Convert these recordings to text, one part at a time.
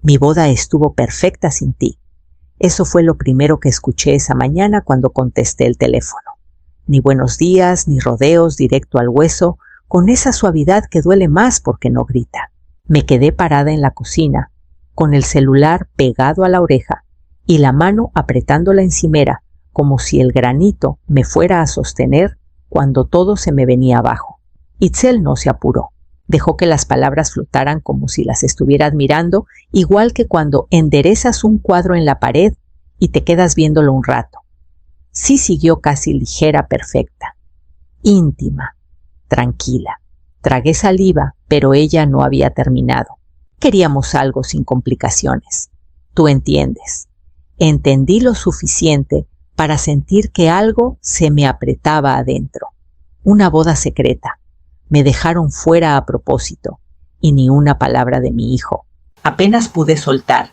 Mi boda estuvo perfecta sin ti. Eso fue lo primero que escuché esa mañana cuando contesté el teléfono. Ni buenos días, ni rodeos, directo al hueso, con esa suavidad que duele más porque no grita. Me quedé parada en la cocina, con el celular pegado a la oreja y la mano apretando la encimera, como si el granito me fuera a sostener cuando todo se me venía abajo. Itzel no se apuró. Dejó que las palabras flotaran como si las estuviera admirando, igual que cuando enderezas un cuadro en la pared y te quedas viéndolo un rato. Sí siguió casi ligera, perfecta, íntima, tranquila. Tragué saliva, pero ella no había terminado. Queríamos algo sin complicaciones. Tú entiendes. Entendí lo suficiente para sentir que algo se me apretaba adentro. Una boda secreta. Me dejaron fuera a propósito, y ni una palabra de mi hijo. Apenas pude soltar.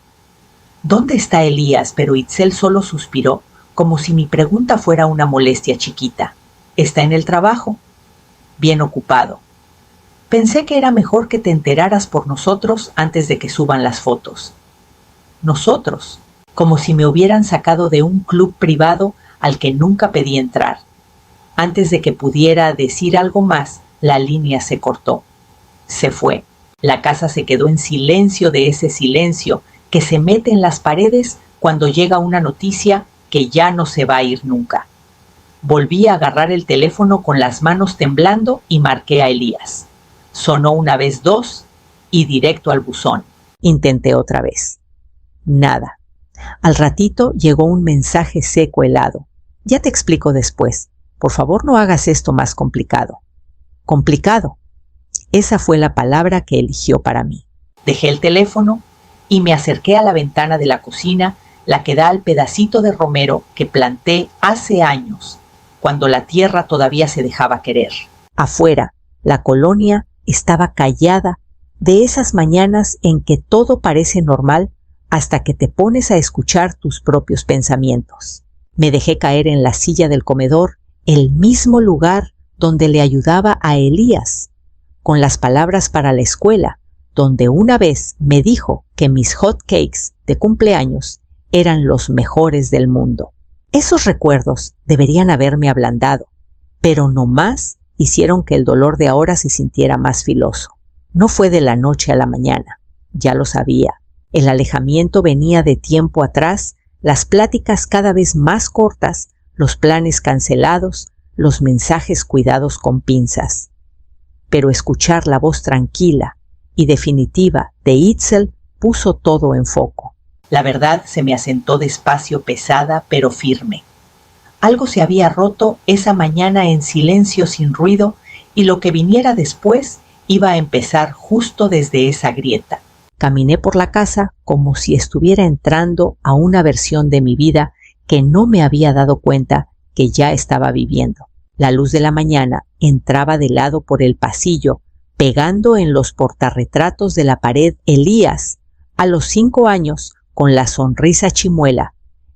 ¿Dónde está Elías? Pero Itzel solo suspiró, como si mi pregunta fuera una molestia chiquita. Está en el trabajo. Bien ocupado. Pensé que era mejor que te enteraras por nosotros antes de que suban las fotos. Nosotros, como si me hubieran sacado de un club privado al que nunca pedí entrar. Antes de que pudiera decir algo más, la línea se cortó. Se fue. La casa se quedó en silencio, de ese silencio que se mete en las paredes cuando llega una noticia que ya no se va a ir nunca. Volví a agarrar el teléfono con las manos temblando y marqué a Elías. Sonó una vez, dos y directo al buzón. Intenté otra vez. Nada. Al ratito llegó un mensaje seco, helado. Ya te explico después. Por favor, no hagas esto más complicado. Complicado. Esa fue la palabra que eligió para mí. Dejé el teléfono y me acerqué a la ventana de la cocina, la que da al pedacito de romero que planté hace años, cuando la tierra todavía se dejaba querer. Afuera, la colonia estaba callada, de esas mañanas en que todo parece normal hasta que te pones a escuchar tus propios pensamientos. Me dejé caer en la silla del comedor, el mismo lugar donde le ayudaba a Elías, con las palabras para la escuela, donde una vez me dijo que mis hot cakes de cumpleaños eran los mejores del mundo. Esos recuerdos deberían haberme ablandado, pero no más hicieron que el dolor de ahora se sintiera más filoso. No fue de la noche a la mañana, ya lo sabía. El alejamiento venía de tiempo atrás, las pláticas cada vez más cortas, los planes cancelados, los mensajes cuidados con pinzas. Pero escuchar la voz tranquila y definitiva de Itzel puso todo en foco. La verdad se me asentó despacio, pesada, pero firme. Algo se había roto esa mañana en silencio, sin ruido, y lo que viniera después iba a empezar justo desde esa grieta. Caminé por la casa como si estuviera entrando a una versión de mi vida que no me había dado cuenta que ya estaba viviendo. La luz de la mañana entraba de lado por el pasillo, pegando en los portarretratos de la pared Elías, a los 5 años, con la sonrisa chimuela.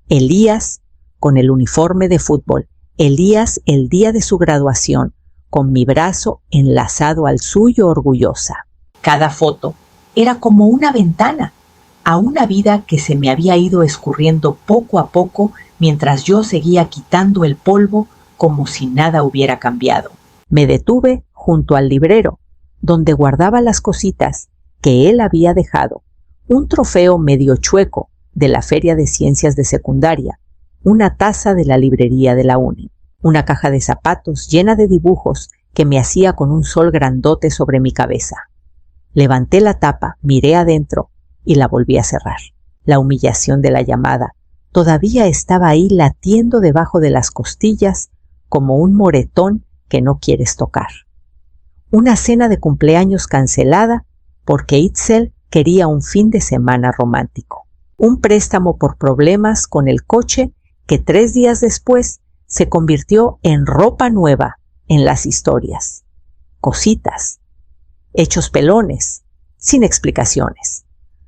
Elías con el uniforme de fútbol. Elías el día de su graduación, con mi brazo enlazado al suyo, orgullosa. Cada foto era como una ventana a una vida que se me había ido escurriendo poco a poco mientras yo seguía quitando el polvo como si nada hubiera cambiado. Me detuve junto al librero, donde guardaba las cositas que él había dejado, un trofeo medio chueco de la Feria de Ciencias de Secundaria, una taza de la librería de la uni, una caja de zapatos llena de dibujos que me hacía con un sol grandote sobre mi cabeza. Levanté la tapa, miré adentro y la volví a cerrar. La humillación de la llamada todavía estaba ahí latiendo debajo de las costillas como un moretón que no quieres tocar. Una cena de cumpleaños cancelada porque Itzel quería un fin de semana romántico. Un préstamo por problemas con el coche que 3 días después se convirtió en ropa nueva en las historias. Cositas, hechos pelones, sin explicaciones.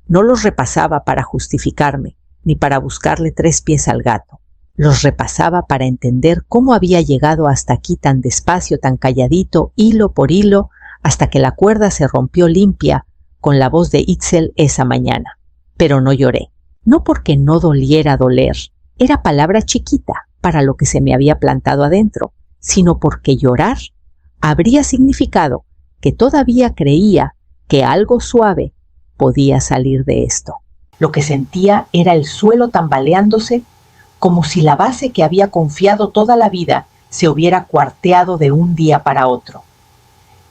No los repasaba para justificarme, ni para buscarle 3 pies al gato. Los repasaba para entender cómo había llegado hasta aquí tan despacio, tan calladito, hilo por hilo, hasta que la cuerda se rompió limpia con la voz de Itzel esa mañana. Pero no lloré. No porque no doliera doler, era palabra chiquita para lo que se me había plantado adentro, sino porque llorar habría significado que todavía creía que algo suave podía salir de esto. Lo que sentía era el suelo tambaleándose, como si la base que había confiado toda la vida se hubiera cuarteado de un día para otro.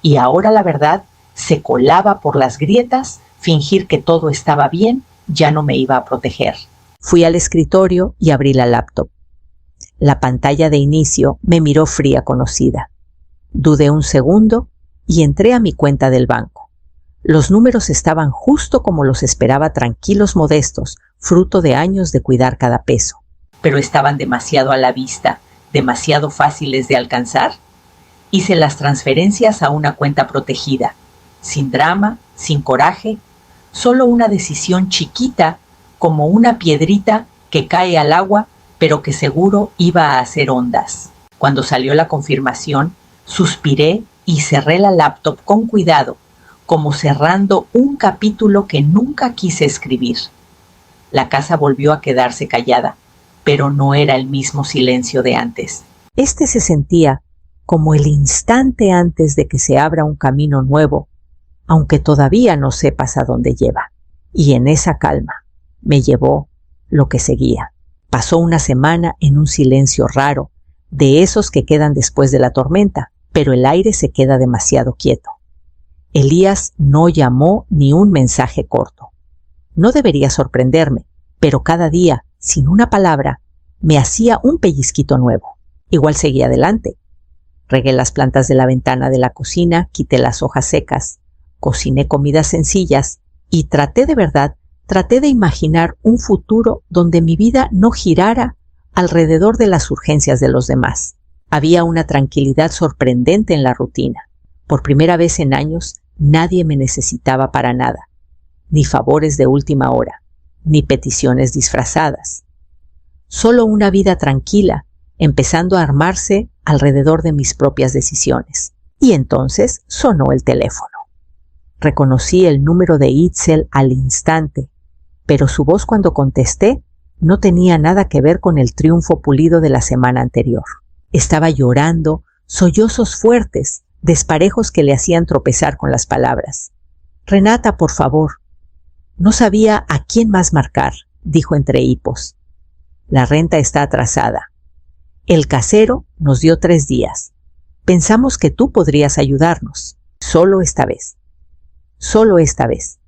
Y ahora la verdad se colaba por las grietas. Fingir que todo estaba bien ya no me iba a proteger. Fui al escritorio y abrí la laptop. La pantalla de inicio me miró fría conocida. Dudé un segundo y entré a mi cuenta del banco. Los números estaban justo como los esperaba, tranquilos, modestos, fruto de años de cuidar cada peso. Pero estaban demasiado a la vista, demasiado fáciles de alcanzar. Hice las transferencias a una cuenta protegida, sin drama, sin coraje, solo una decisión chiquita, como una piedrita que cae al agua, pero que seguro iba a hacer ondas. Cuando salió la confirmación, suspiré y cerré la laptop con cuidado, como cerrando un capítulo que nunca quise escribir. La casa volvió a quedarse callada, pero no era el mismo silencio de antes. Este se sentía como el instante antes de que se abra un camino nuevo, aunque todavía no sepas a dónde lleva. Y en esa calma me llevó lo que seguía. Pasó una semana en un silencio raro, de esos que quedan después de la tormenta, pero el aire se queda demasiado quieto. Elías no llamó ni un mensaje corto. No debería sorprenderme, pero cada día, sin una palabra, me hacía un pellizquito nuevo. Igual seguí adelante. Regué las plantas de la ventana de la cocina, quité las hojas secas, cociné comidas sencillas y traté de imaginar un futuro donde mi vida no girara alrededor de las urgencias de los demás. Había una tranquilidad sorprendente en la rutina. Por primera vez en años, nadie me necesitaba para nada, ni favores de última hora, ni peticiones disfrazadas. Solo una vida tranquila, empezando a armarse alrededor de mis propias decisiones. Y entonces sonó el teléfono. Reconocí el número de Itzel al instante, pero su voz cuando contesté no tenía nada que ver con el triunfo pulido de la semana anterior. Estaba llorando, sollozos fuertes, desparejos que le hacían tropezar con las palabras. «Renata, por favor». No sabía a quién más marcar, dijo entre hipos. «La renta está atrasada. El casero nos dio 3 días. Pensamos que tú podrías ayudarnos. Solo esta vez. Solo esta vez».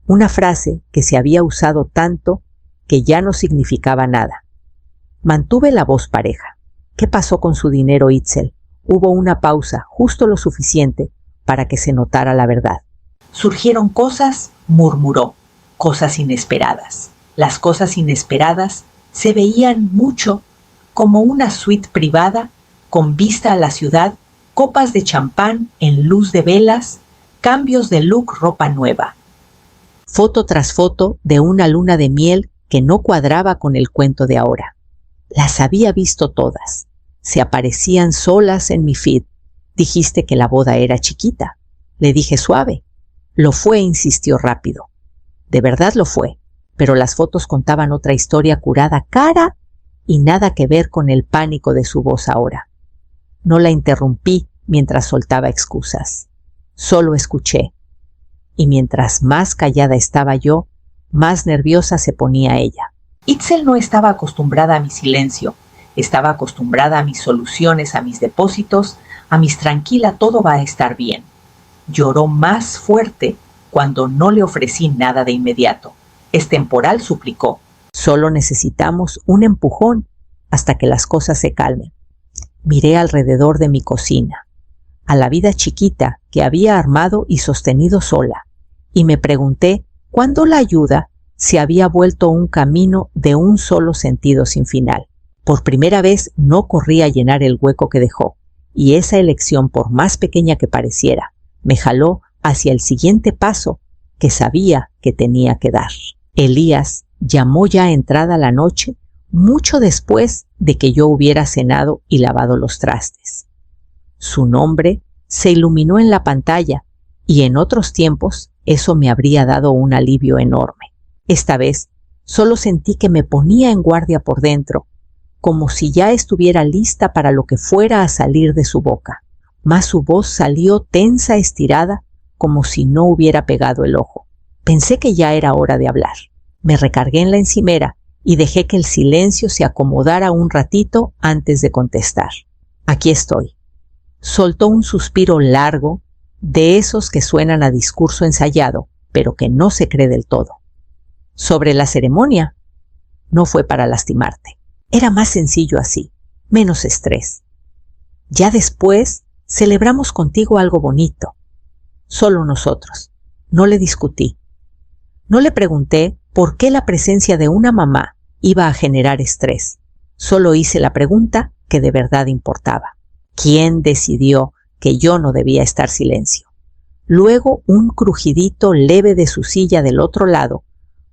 Una frase que se había usado tanto que ya no significaba nada. Mantuve la voz pareja. «¿Qué pasó con su dinero, Itzel?» Hubo una pausa, justo lo suficiente para que se notara la verdad. «Surgieron cosas», murmuró, «cosas inesperadas». Las cosas inesperadas se veían mucho como una suite privada con vista a la ciudad, copas de champán en luz de velas, cambios de look, ropa nueva. Foto tras foto de una luna de miel que no cuadraba con el cuento de ahora. Las había visto todas. Se aparecían solas en mi feed. «Dijiste que la boda era chiquita». Le dije suave. «Lo fue», insistió rápido. De verdad lo fue, pero las fotos contaban otra historia curada cara y nada que ver con el pánico de su voz ahora. No la interrumpí mientras soltaba excusas. Solo escuché. Y mientras más callada estaba yo, más nerviosa se ponía ella. Itzel no estaba acostumbrada a mi silencio. Estaba acostumbrada a mis soluciones, a mis depósitos, a mis «tranquila, todo va a estar bien». Lloró más fuerte cuando no le ofrecí nada de inmediato. «Es temporal», suplicó. «Solo necesitamos un empujón hasta que las cosas se calmen». Miré alrededor de mi cocina, a la vida chiquita que había armado y sostenido sola, y me pregunté cuándo la ayuda se había vuelto un camino de un solo sentido sin final. Por primera vez no corrí a llenar el hueco que dejó, y esa elección, por más pequeña que pareciera, me jaló hacia el siguiente paso que sabía que tenía que dar. Elías llamó ya entrada la noche, mucho después de que yo hubiera cenado y lavado los trastes. Su nombre se iluminó en la pantalla, y en otros tiempos eso me habría dado un alivio enorme. Esta vez solo sentí que me ponía en guardia por dentro, como si ya estuviera lista para lo que fuera a salir de su boca. Mas su voz salió tensa, estirada, como si no hubiera pegado el ojo. Pensé que ya era hora de hablar. Me recargué en la encimera y dejé que el silencio se acomodara un ratito antes de contestar. Aquí estoy. Soltó un suspiro largo, de esos que suenan a discurso ensayado, pero que no se cree del todo. Sobre la ceremonia, no fue para lastimarte. Era más sencillo así, menos estrés. Ya después, celebramos contigo algo bonito. Solo nosotros. No le discutí. No le pregunté por qué la presencia de una mamá iba a generar estrés. Solo hice la pregunta que de verdad importaba. ¿Quién decidió que yo no debía estar silencio? Luego un crujidito leve de su silla del otro lado,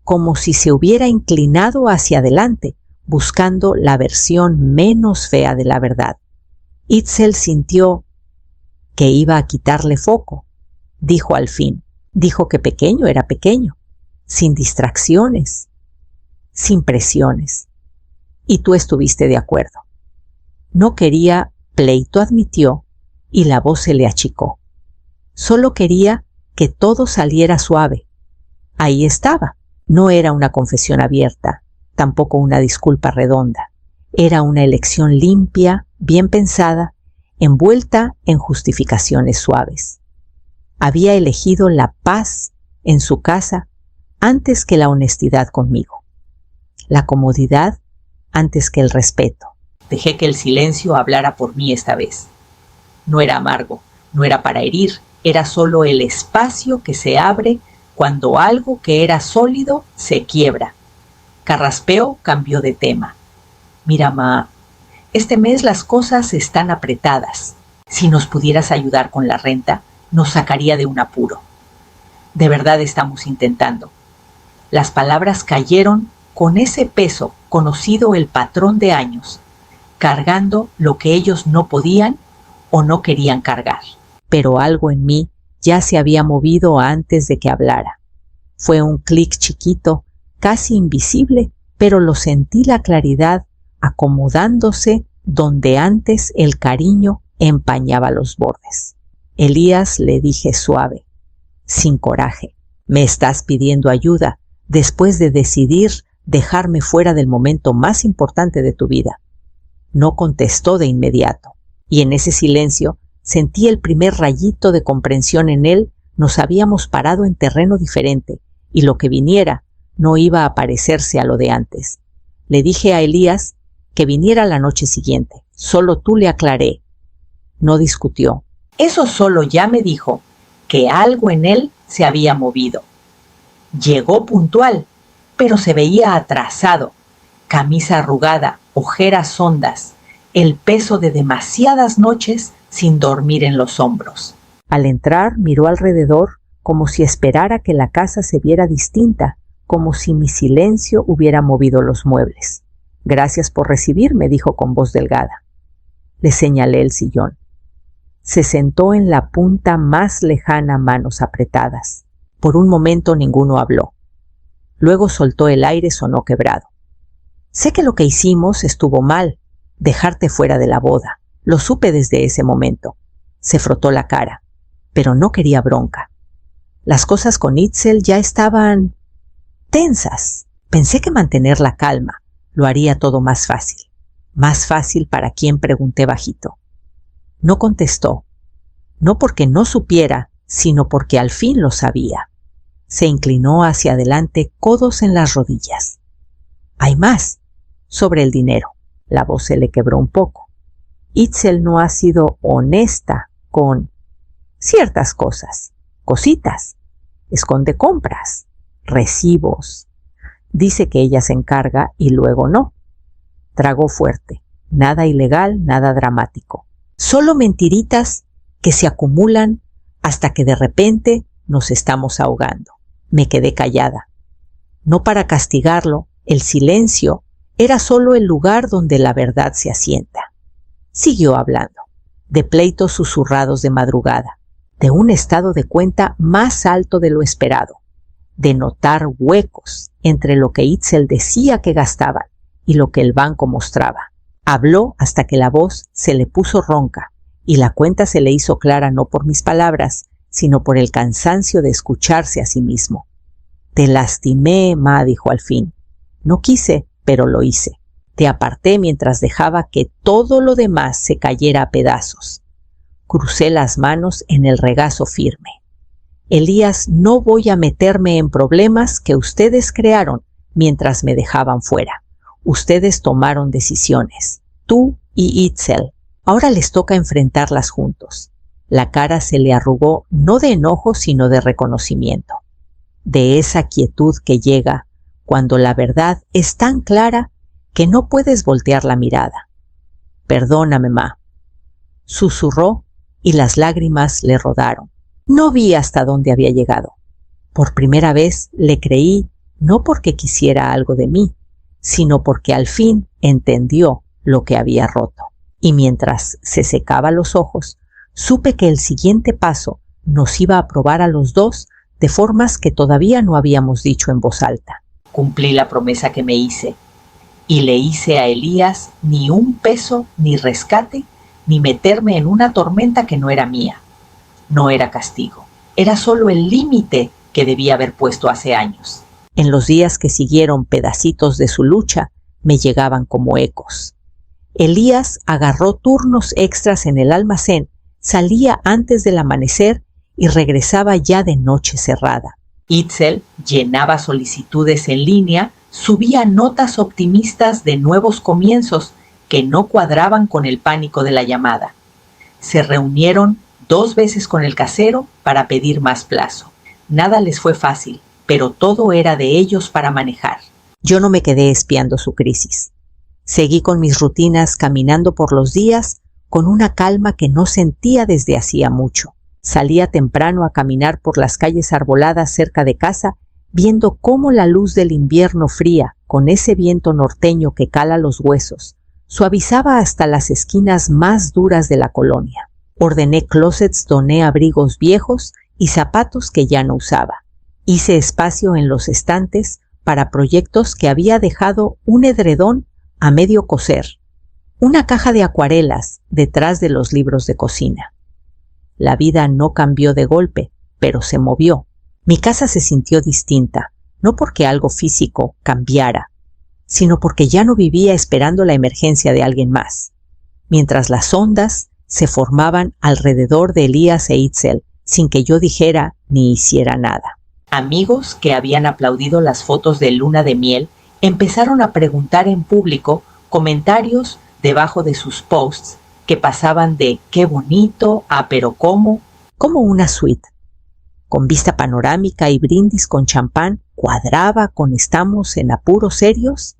como si se hubiera inclinado hacia adelante, buscando la versión menos fea de la verdad. Itzel sintió que iba a quitarle foco. Dijo al fin. Dijo que pequeño era pequeño, sin distracciones, sin presiones. Y tú estuviste de acuerdo. No quería pleito, admitió, y la voz se le achicó. Solo quería que todo saliera suave. Ahí estaba. No era una confesión abierta, tampoco una disculpa redonda. Era una elección limpia, bien pensada, envuelta en justificaciones suaves. Había elegido la paz en su casa antes que la honestidad conmigo. La comodidad antes que el respeto. Dejé que el silencio hablara por mí esta vez. No era amargo, no era para herir, era solo el espacio que se abre cuando algo que era sólido se quiebra. Carraspeo cambió de tema. Mira, ma, este mes las cosas están apretadas. Si nos pudieras ayudar con la renta, nos sacaría de un apuro. De verdad estamos intentando. Las palabras cayeron con ese peso conocido el patrón de años, cargando lo que ellos no podían o no querían cargar. Pero algo en mí ya se había movido antes de que hablara. Fue un clic chiquito, casi invisible, pero lo sentí la claridad acomodándose donde antes el cariño empañaba los bordes. Elías, le dije suave, sin coraje, ¿me estás pidiendo ayuda después de decidir dejarme fuera del momento más importante de tu vida? No contestó de inmediato, y en ese silencio sentí el primer rayito de comprensión en él. Nos habíamos parado en terreno diferente, y lo que viniera no iba a parecerse a lo de antes. Le dije a Elías que viniera la noche siguiente. Solo tú, le aclaré. No discutió. Eso solo ya me dijo que algo en él se había movido. Llegó puntual, pero se veía atrasado. Camisa arrugada, ojeras hondas, el peso de demasiadas noches sin dormir en los hombros. Al entrar miró alrededor como si esperara que la casa se viera distinta, como si mi silencio hubiera movido los muebles. Gracias por recibirme, dijo con voz delgada. Le señalé el sillón. Se sentó en la punta más lejana, manos apretadas. Por un momento ninguno habló. Luego soltó el aire, sonó quebrado. Sé que lo que hicimos estuvo mal, dejarte fuera de la boda. Lo supe desde ese momento. Se frotó la cara, pero no quería bronca. Las cosas con Itzel ya estaban tensas. Pensé que mantener la calma lo haría todo más fácil. Más fácil para quien, pregunté bajito. No contestó, no porque no supiera, sino porque al fin lo sabía. Se inclinó hacia adelante, codos en las rodillas. Hay más, sobre el dinero. La voz se le quebró un poco. Itzel no ha sido honesta con ciertas cosas, cositas. Esconde compras, recibos. Dice que ella se encarga y luego no. Tragó fuerte. Nada ilegal, nada dramático. Solo mentiritas que se acumulan hasta que de repente nos estamos ahogando. Me quedé callada. No para castigarlo, el silencio era solo el lugar donde la verdad se asienta. Siguió hablando, de pleitos susurrados de madrugada, de un estado de cuenta más alto de lo esperado, de notar huecos entre lo que Itzel decía que gastaban y lo que el banco mostraba. Habló hasta que la voz se le puso ronca y la cuenta se le hizo clara no por mis palabras, sino por el cansancio de escucharse a sí mismo. Te lastimé, Ma, dijo al fin. No quise, pero lo hice. Te aparté mientras dejaba que todo lo demás se cayera a pedazos. Crucé las manos en el regazo firme. Elías, no voy a meterme en problemas que ustedes crearon mientras me dejaban fuera. Ustedes tomaron decisiones, tú y Itzel. Ahora les toca enfrentarlas juntos. La cara se le arrugó no de enojo, sino de reconocimiento. De esa quietud que llega cuando la verdad es tan clara que no puedes voltear la mirada. Perdóname, Ma, susurró y las lágrimas le rodaron. No vi hasta dónde había llegado. Por primera vez le creí, no porque quisiera algo de mí, sino porque al fin entendió lo que había roto. Y mientras se secaba los ojos, supe que el siguiente paso nos iba a probar a los dos de formas que todavía no habíamos dicho en voz alta. Cumplí la promesa que me hice, y le hice a Elías ni un peso, ni rescate, ni meterme en una tormenta que no era mía. No era castigo, era solo el límite que debía haber puesto hace años. En los días que siguieron, pedacitos de su lucha me llegaban como ecos. Elías agarró turnos extras en el almacén, salía antes del amanecer y regresaba ya de noche cerrada. Itzel llenaba solicitudes en línea, subía notas optimistas de nuevos comienzos que no cuadraban con el pánico de la llamada. Se reunieron 2 veces con el casero para pedir más plazo. Nada les fue fácil, pero todo era de ellos para manejar. Yo no me quedé espiando su crisis. Seguí con mis rutinas caminando por los días con una calma que no sentía desde hacía mucho. Salía temprano a caminar por las calles arboladas cerca de casa, viendo cómo la luz del invierno fría, con ese viento norteño que cala los huesos, suavizaba hasta las esquinas más duras de la colonia. Ordené closets, doné abrigos viejos y zapatos que ya no usaba. Hice espacio en los estantes para proyectos que había dejado un edredón a medio coser, una caja de acuarelas detrás de los libros de cocina. La vida no cambió de golpe, pero se movió. Mi casa se sintió distinta, no porque algo físico cambiara, sino porque ya no vivía esperando la emergencia de alguien más. Mientras las ondas se formaban alrededor de Elías e Itzel, sin que yo dijera ni hiciera nada. Amigos que habían aplaudido las fotos de luna de miel empezaron a preguntar en público comentarios debajo de sus posts que pasaban de qué bonito a pero cómo, como una suite, con vista panorámica y brindis con champán, cuadraba con estamos en apuros serios.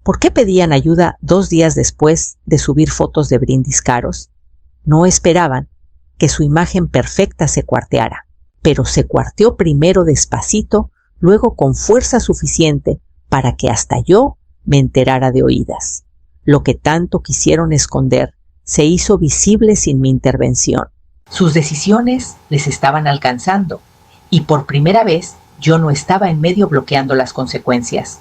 ¿Por qué pedían ayuda 2 días después de subir fotos de brindis caros? No esperaban que su imagen perfecta se cuarteara, pero se cuarteó primero despacito, luego con fuerza suficiente para que hasta yo me enterara de oídas. Lo que tanto quisieron esconder se hizo visible sin mi intervención. Sus decisiones les estaban alcanzando, y por primera vez yo no estaba en medio bloqueando las consecuencias.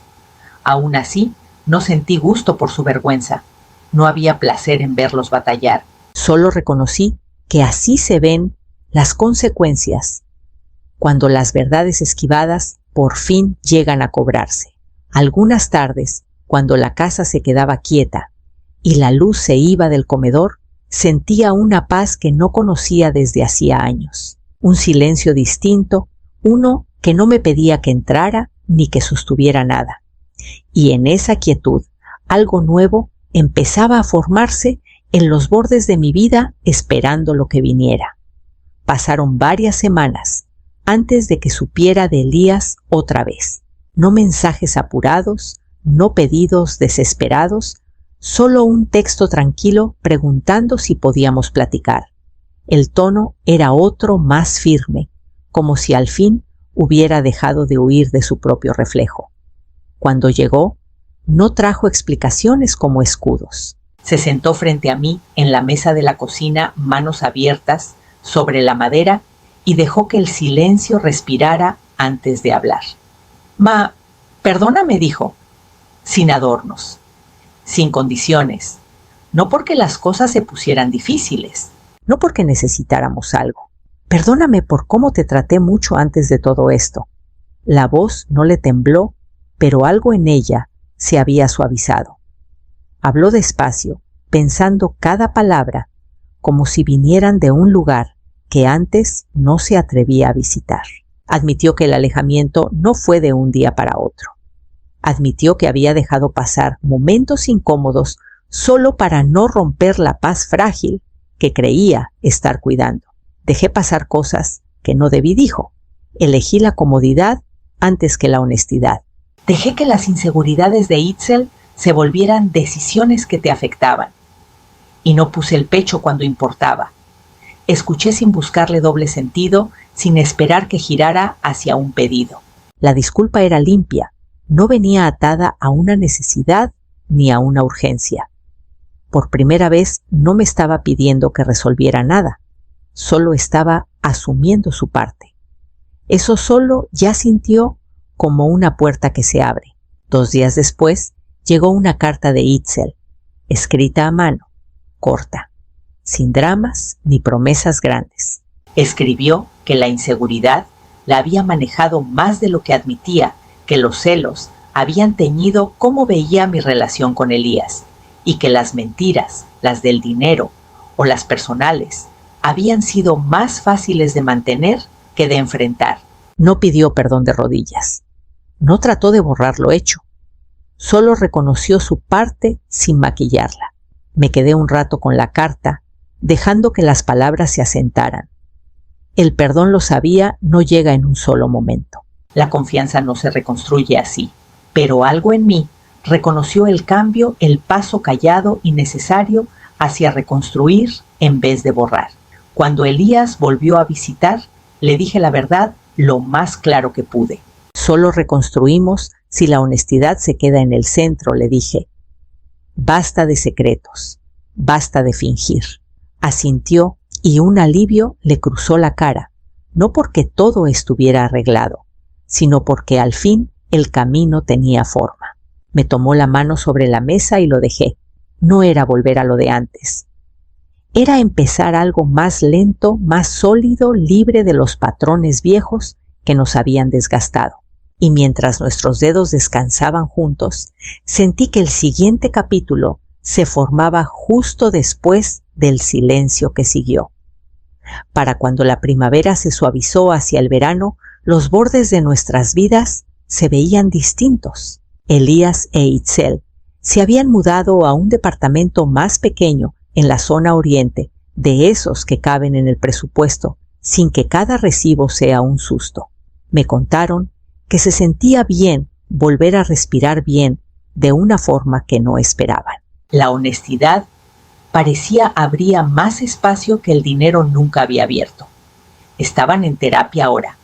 Aún así, no sentí gusto por su vergüenza. No había placer en verlos batallar. Solo reconocí que así se ven las consecuencias cuando las verdades esquivadas por fin llegan a cobrarse. Algunas tardes, cuando la casa se quedaba quieta y la luz se iba del comedor, sentía una paz que no conocía desde hacía años. Un silencio distinto, uno que no me pedía que entrara ni que sostuviera nada. Y en esa quietud, algo nuevo empezaba a formarse en los bordes de mi vida esperando lo que viniera. Pasaron varias semanas antes de que supiera de Elías otra vez. No mensajes apurados, no pedidos desesperados, solo un texto tranquilo preguntando si podíamos platicar. El tono era otro, más firme, como si al fin hubiera dejado de huir de su propio reflejo. Cuando llegó, no trajo explicaciones como escudos. Se sentó frente a mí en la mesa de la cocina, manos abiertas sobre la madera, y dejó que el silencio respirara antes de hablar. Perdóname, dijo, sin adornos, sin condiciones, no porque las cosas se pusieran difíciles, no porque necesitáramos algo. Perdóname por cómo te traté mucho antes de todo esto. La voz no le tembló, pero algo en ella se había suavizado. Habló despacio, pensando cada palabra, como si vinieran de un lugar que antes no se atrevía a visitar. Admitió que el alejamiento no fue de un día para otro. Admitió que había dejado pasar momentos incómodos solo para no romper la paz frágil que creía estar cuidando. Dejé pasar cosas que no debí, dijo. Elegí la comodidad antes que la honestidad. Dejé que las inseguridades de Itzel se volvieran decisiones que te afectaban. Y no puse el pecho cuando importaba. Escuché sin buscarle doble sentido, sin esperar que girara hacia un pedido. La disculpa era limpia, no venía atada a una necesidad ni a una urgencia. Por primera vez no me estaba pidiendo que resolviera nada, solo estaba asumiendo su parte. Eso solo ya sintió como una puerta que se abre. 2 días después llegó una carta de Itzel, escrita a mano, corta, sin dramas ni promesas grandes. Escribió que la inseguridad la había manejado más de lo que admitía, que los celos habían teñido cómo veía mi relación con Elías, y que las mentiras, las del dinero o las personales, habían sido más fáciles de mantener que de enfrentar. No pidió perdón de rodillas. No trató de borrar lo hecho. Solo reconoció su parte sin maquillarla. Me quedé un rato con la carta, dejando que las palabras se asentaran. El perdón, lo sabía, no llega en un solo momento. La confianza no se reconstruye así, pero algo en mí reconoció el cambio, el paso callado y necesario hacia reconstruir en vez de borrar. Cuando Elías volvió a visitar, le dije la verdad lo más claro que pude. Solo reconstruimos si la honestidad se queda en el centro, le dije. Basta de secretos, basta de fingir. Asintió y un alivio le cruzó la cara, no porque todo estuviera arreglado, sino porque al fin el camino tenía forma. Me tomó la mano sobre la mesa y lo dejé. No era volver a lo de antes. Era empezar algo más lento, más sólido, libre de los patrones viejos que nos habían desgastado. Y mientras nuestros dedos descansaban juntos, sentí que el siguiente capítulo se formaba justo después del silencio que siguió. Para cuando la primavera se suavizó hacia el verano, los bordes de nuestras vidas se veían distintos. Elías e Itzel se habían mudado a un departamento más pequeño en la zona oriente, de esos que caben en el presupuesto, sin que cada recibo sea un susto. Me contaron que se sentía bien volver a respirar bien de una forma que no esperaban. La honestidad parecía abría más espacio que el dinero nunca había abierto. Estaban en terapia ahora,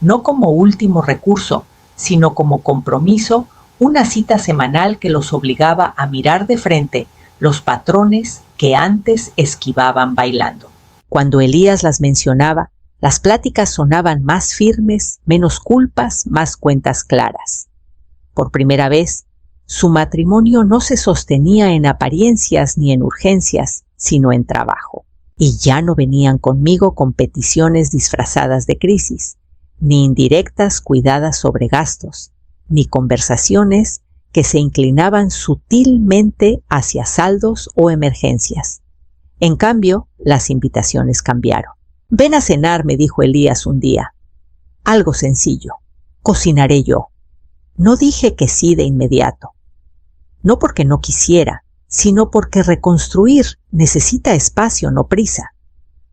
no como último recurso, sino como compromiso, una cita semanal que los obligaba a mirar de frente los patrones que antes esquivaban bailando. Cuando Elías las mencionaba, las pláticas sonaban más firmes, menos culpas, más cuentas claras. Por primera vez, su matrimonio no se sostenía en apariencias ni en urgencias, sino en trabajo. Y ya no venían conmigo con peticiones disfrazadas de crisis, ni indirectas cuidadas sobre gastos, ni conversaciones que se inclinaban sutilmente hacia saldos o emergencias. En cambio, las invitaciones cambiaron. «Ven a cenar», me dijo Elías un día. «Algo sencillo. Cocinaré yo». No dije que sí de inmediato. No porque no quisiera, sino porque reconstruir necesita espacio, no prisa.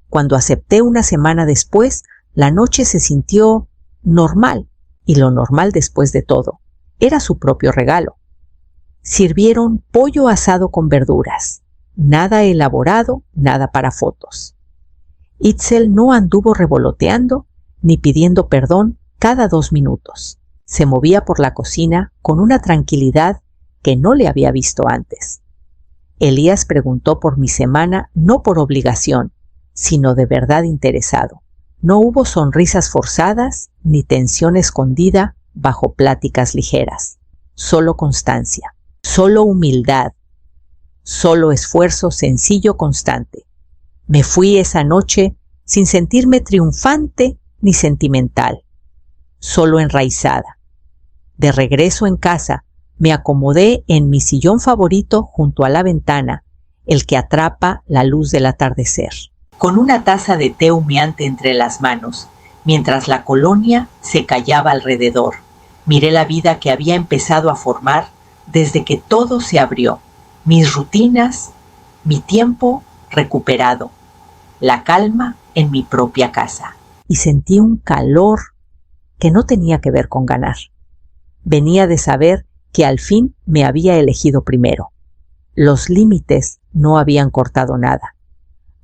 Cuando acepté una semana después, la noche se sintió normal, y lo normal después de todo era su propio regalo. Sirvieron pollo asado con verduras, nada elaborado, nada para fotos. Itzel no anduvo revoloteando ni pidiendo perdón cada 2 minutos. Se movía por la cocina con una tranquilidad que no le había visto antes. Elías preguntó por mi semana no por obligación, sino de verdad interesado. No hubo sonrisas forzadas ni tensión escondida bajo pláticas ligeras. Solo constancia, solo humildad, solo esfuerzo sencillo constante. Me fui esa noche sin sentirme triunfante ni sentimental, solo enraizada. De regreso en casa, me acomodé en mi sillón favorito junto a la ventana, el que atrapa la luz del atardecer, con una taza de té humeante entre las manos, mientras la colonia se callaba alrededor. Miré la vida que había empezado a formar desde que todo se abrió, mis rutinas, mi tiempo recuperado, la calma en mi propia casa. Y sentí un calor que no tenía que ver con ganar. Venía de saber que al fin me había elegido primero. Los límites no habían cortado nada.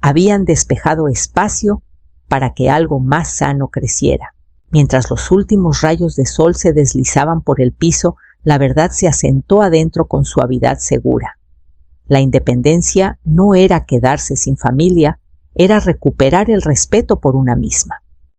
Habían despejado espacio para que algo más sano creciera. Mientras los últimos rayos de sol se deslizaban por el piso, la verdad se asentó adentro con suavidad segura. La independencia no era quedarse sin familia, era recuperar el respeto por una misma.